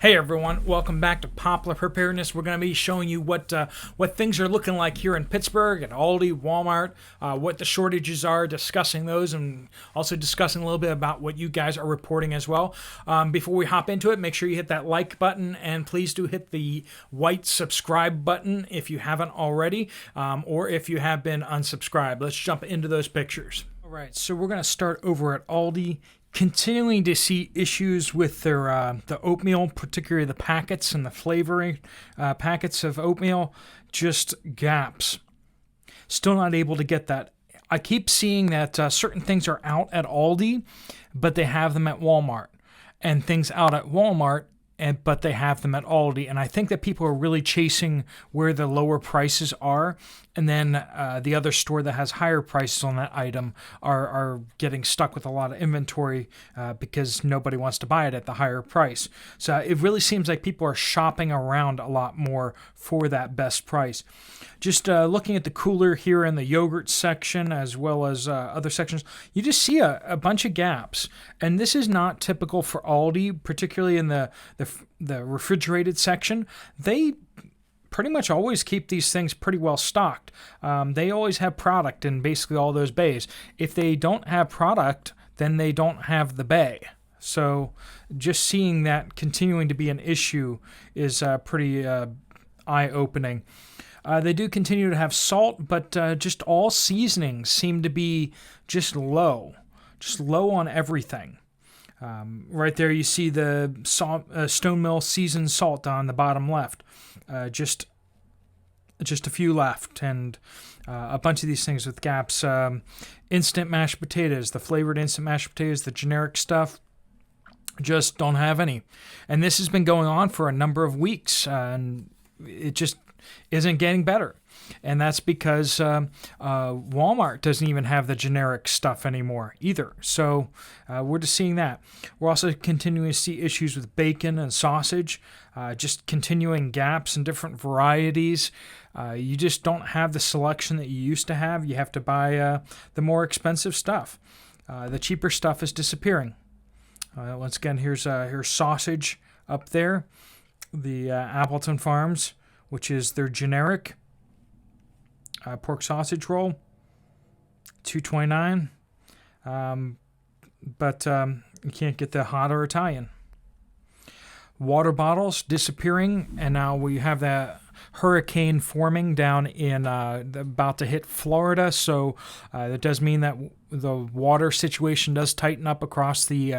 Hey everyone, welcome back to Poplar Preparedness. We're going to be showing you what things are looking like here in Pittsburgh at Aldi, Walmart, what the shortages are, discussing those, and also discussing a little bit about what you guys are reporting as well. Before we hop into it, make sure you hit that like button, and please do hit the white subscribe button if you haven't already, or if you have been unsubscribed. Let's jump into those pictures. All right, so we're going to start over at Aldi. Continuing to see issues with their the oatmeal, particularly the packets and the flavoring packets of oatmeal, just gaps. Still not able to get that. I keep seeing that certain things are out at Aldi, but they have them at Walmart, and things out at Walmart, but they have them at Aldi. And I think that people are really chasing where the lower prices are, and then the other store that has higher prices on that item are getting stuck with a lot of inventory because nobody wants to buy it at the higher price. So it really seems like people are shopping around a lot more for that best price. Just looking at the cooler here in the yogurt section as well as other sections, you just see a bunch of gaps. And this is not typical for Aldi, particularly in the refrigerated section. They pretty much always keep these things pretty well stocked. They always have product in basically all those bays. If they don't have product, then they don't have the bay. So just seeing that continuing to be an issue is pretty eye-opening. They do continue to have salt, but just all seasonings seem to be just low on everything. Right there you see the Stone Mill seasoned salt on the bottom left. Just a few left, and a bunch of these things with gaps. Instant mashed potatoes, the flavored instant mashed potatoes, the generic stuff, just don't have any. And this has been going on for a number of weeks, and it just isn't getting better. And that's because Walmart doesn't even have the generic stuff anymore either. So we're just seeing that. We're also continuing to see issues with bacon and sausage, just continuing gaps in different varieties. You just don't have the selection that you used to have. You have to buy the more expensive stuff. The cheaper stuff is disappearing. Once again, here's sausage up there. The Appleton Farms, which is their generic pork sausage roll, $2.29. But you can't get the hot or Italian. Water bottles disappearing, and now we have that hurricane forming down in about to hit Florida. So that does mean that the water situation does tighten up across the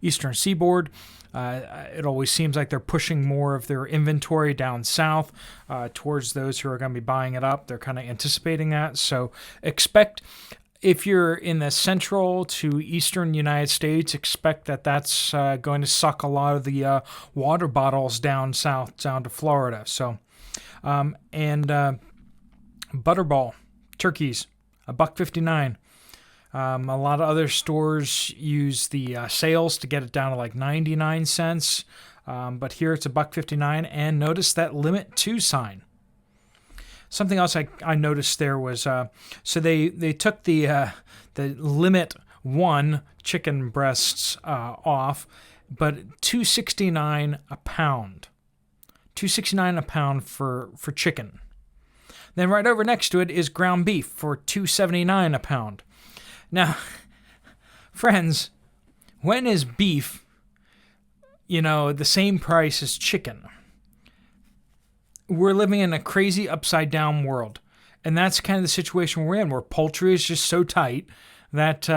eastern seaboard. It always seems like they're pushing more of their inventory down south towards those who are going to be buying it up. They're kind of anticipating that. So expect, if you're in the central to eastern United States, expect that that's going to suck a lot of the water bottles down south, down to Florida. So, and Butterball turkeys, $1.59. A lot of other stores use the sales to get it down to like 99 cents. But here it's $1.59. And notice that limit 2 sign. Something else I noticed there was, so they took the limit 1 chicken breasts off, but $2.69 a pound. $2.69 a pound for chicken. Then right over next to it is ground beef for $2.79 a pound. Now, friends, when is beef, the same price as chicken? We're living in a crazy upside-down world, and that's kind of the situation we're in, where poultry is just so tight that,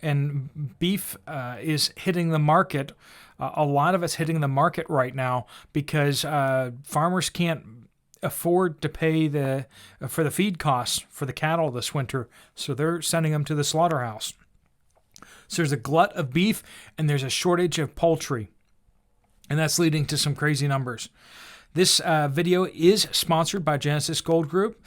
and beef is hitting the market. A lot of it's hitting the market right now because farmers can't afford to pay for the feed costs for the cattle this winter, so they're sending them to the slaughterhouse. So there's a glut of beef, and there's a shortage of poultry, and that's leading to some crazy numbers. This video is sponsored by Genesis Gold Group.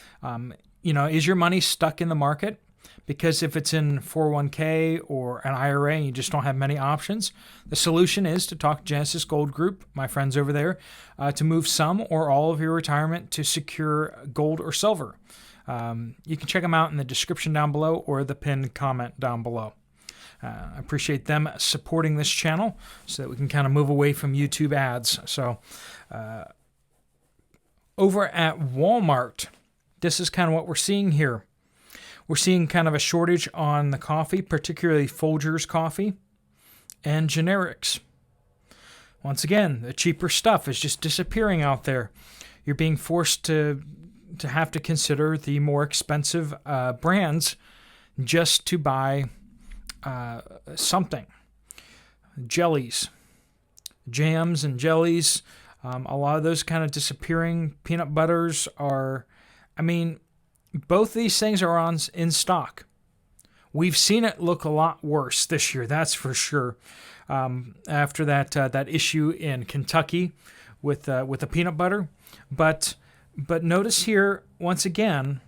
Is your money stuck in the market? Because if it's in 401k or an IRA and you just don't have many options, the solution is to talk to Genesis Gold Group, my friends over there, to move some or all of your retirement to secure gold or silver. You can check them out in the description down below or the pinned comment down below. I appreciate them supporting this channel so that we can kind of move away from YouTube ads. So over at Walmart, this is kind of what we're seeing here. We're seeing kind of a shortage on the coffee, particularly Folgers coffee and generics. Once again, the cheaper stuff is just disappearing out there. You're being forced to have to consider the more expensive brands just to buy something. Jellies, jams and jellies, a lot of those kind of disappearing. Peanut butters are, both these things are in stock. We've seen it look a lot worse this year, that's for sure. After that issue in Kentucky with the peanut butter, but notice here once again,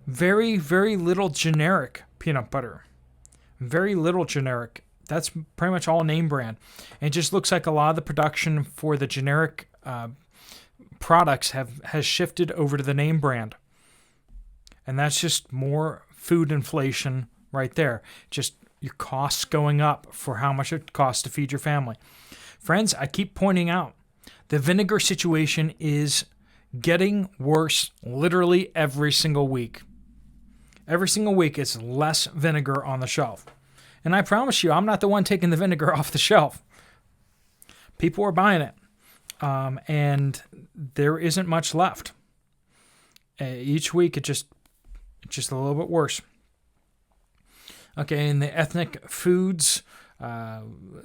very, very little generic peanut butter, very little generic. That's pretty much all name brand. And it just looks like a lot of the production for the generic products has shifted over to the name brand. And that's just more food inflation right there. Just your costs going up for how much it costs to feed your family. Friends, I keep pointing out, the vinegar situation is getting worse literally every single week. Every single week, it's less vinegar on the shelf. And I promise you, I'm not the one taking the vinegar off the shelf. People are buying it. And there isn't much left. Each week, it's just a little bit worse. Okay, in the ethnic foods,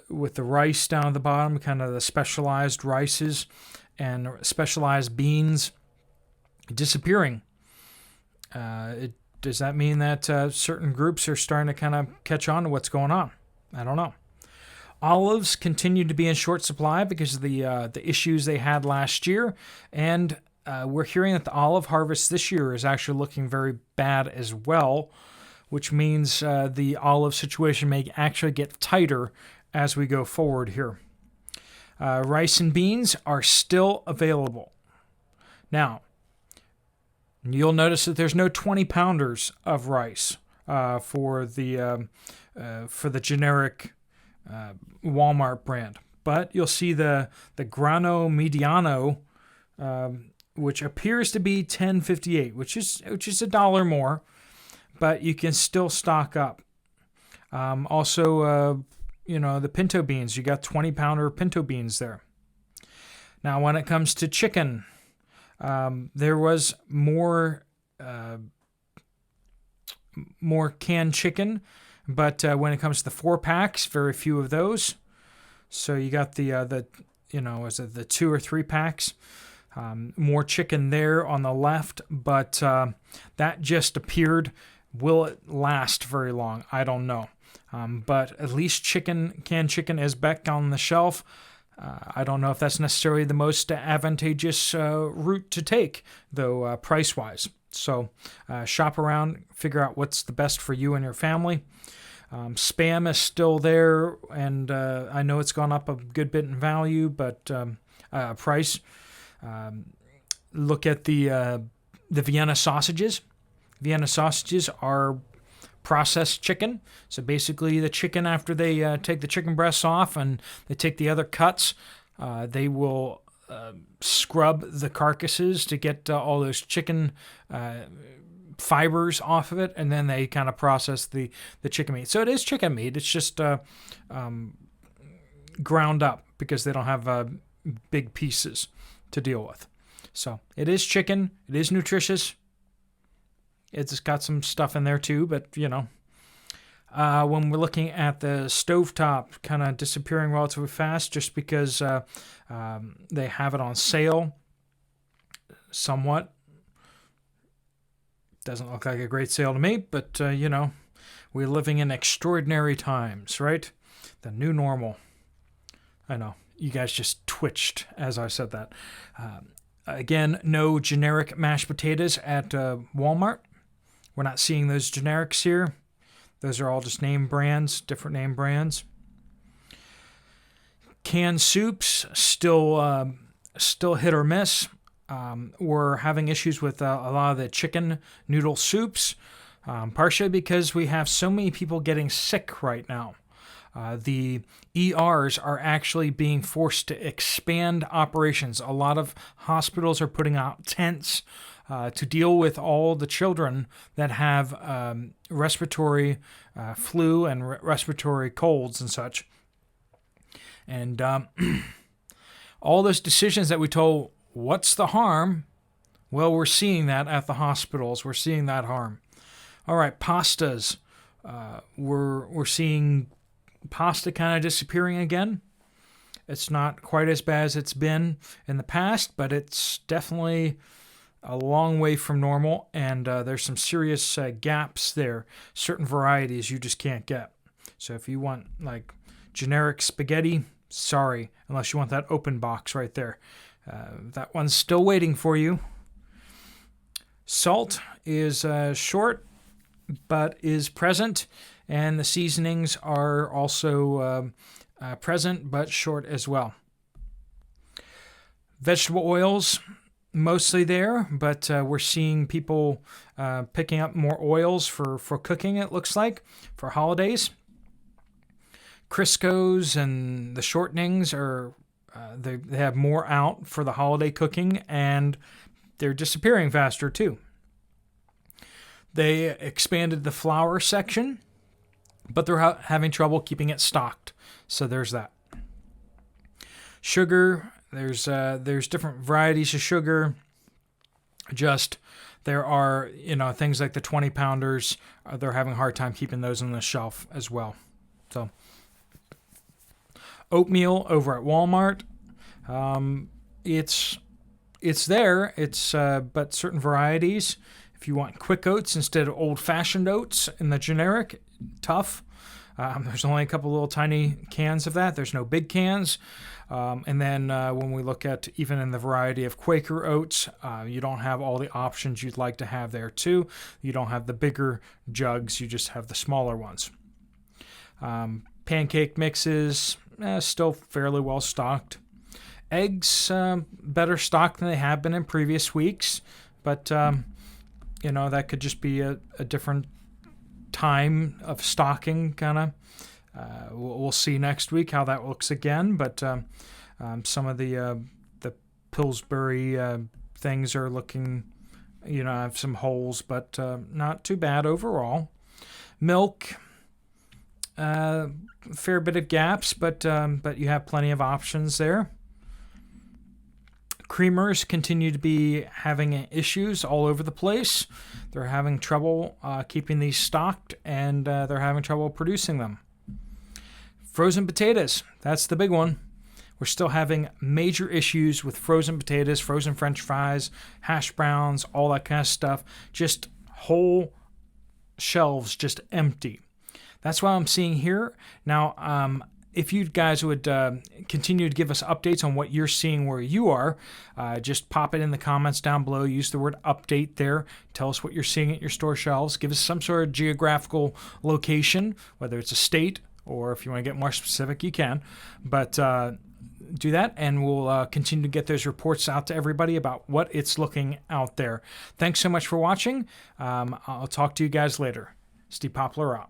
with the rice down at the bottom, kind of the specialized rices and specialized beans disappearing. Does that mean that certain groups are starting to kind of catch on to what's going on? I don't know. Olives continue to be in short supply because of the issues they had last year, and we're hearing that the olive harvest this year is actually looking very bad as well, which means the olive situation may actually get tighter as we go forward here. Rice and beans are still available. Now, you'll notice that there's no 20-pounders of rice for the generic Walmart brand, but you'll see the grano mediano, which appears to be $10.58, which is $1 more, but you can still stock up. Also, the pinto beans, you got 20-pounder pinto beans there. Now, when it comes to chicken, there was more canned chicken, but when it comes to the 4-packs, very few of those. So you got the 2 or 3 packs. More chicken there on the left, but that just appeared. Will it last very long? I don't know. But at least canned chicken is back on the shelf. I don't know if that's necessarily the most advantageous route to take, though, price-wise. So shop around, figure out what's the best for you and your family. Spam is still there, and I know it's gone up a good bit in value, but price. Look at the Vienna sausages. Vienna sausages are processed chicken. So basically the chicken, after they take the chicken breasts off and they take the other cuts, they will scrub the carcasses to get all those chicken fibers off of it, and then they kind of process the chicken meat. So it is chicken meat. It's just ground up because they don't have big pieces to deal with. So it is chicken. It is nutritious. It's got some stuff in there too, but when we're looking at the stovetop kind of disappearing relatively fast just because they have it on sale somewhat. Doesn't look like a great sale to me, but we're living in extraordinary times, right? The new normal. I know. You guys just twitched as I said that. Again, no generic mashed potatoes at Walmart. We're not seeing those generics here. Those are all just name brands, different name brands. Canned soups, still hit or miss. We're having issues with a lot of the chicken noodle soups. partially because we have so many people getting sick right now. The ERs are actually being forced to expand operations. A lot of hospitals are putting out tents to deal with all the children that have respiratory flu and respiratory colds and such. And all those decisions that we told, what's the harm? Well, we're seeing that at the hospitals. We're seeing that harm. All right, pastas. We're seeing pasta kind of disappearing again. It's not quite as bad as it's been in the past, but it's definitely a long way from normal, and there's some serious gaps there. Certain varieties you just can't get. So if you want like generic spaghetti, sorry, unless you want that open box right there. That one's still waiting for you. Salt is short, but is present. And the seasonings are also present, but short as well. Vegetable oils, mostly there, but we're seeing people picking up more oils for cooking, it looks like, for holidays. Crisco's and the shortenings are, they have more out for the holiday cooking, and they're disappearing faster too. They expanded the flour section, but they're having trouble keeping it stocked. So there's that. Sugar, there's different varieties of sugar. Just there are, things like the 20 pounders, they're having a hard time keeping those on the shelf as well. So oatmeal over at Walmart, it's there. It's but certain varieties. If you want quick oats instead of old-fashioned oats in the generic, tough. There's only a couple little tiny cans of that. There's no big cans. And then when we look at even in the variety of Quaker oats, you don't have all the options you'd like to have there too. You don't have the bigger jugs. You just have the smaller ones. Pancake mixes, still fairly well stocked. Eggs, better stocked than they have been in previous weeks. But, that could just be a different time of stocking, kind of. We'll see next week how that looks again, but some of the Pillsbury things are looking, have some holes, but not too bad overall. Milk, fair bit of gaps, but you have plenty of options there. Creamers continue to be having issues all over the place. They're having trouble keeping these stocked, and they're having trouble producing them. Frozen potatoes, that's the big one. We're still having major issues with frozen potatoes, frozen French fries, hash browns, all that kind of stuff. Just whole shelves just empty. That's what I'm seeing here. Now, if you guys would continue to give us updates on what you're seeing where you are, just pop it in the comments down below. Use the word update there. Tell us what you're seeing at your store shelves. Give us some sort of geographical location, whether it's a state or if you want to get more specific, you can. But do that, and we'll continue to get those reports out to everybody about what it's looking out there. Thanks so much for watching. I'll talk to you guys later. Steve Poplar out.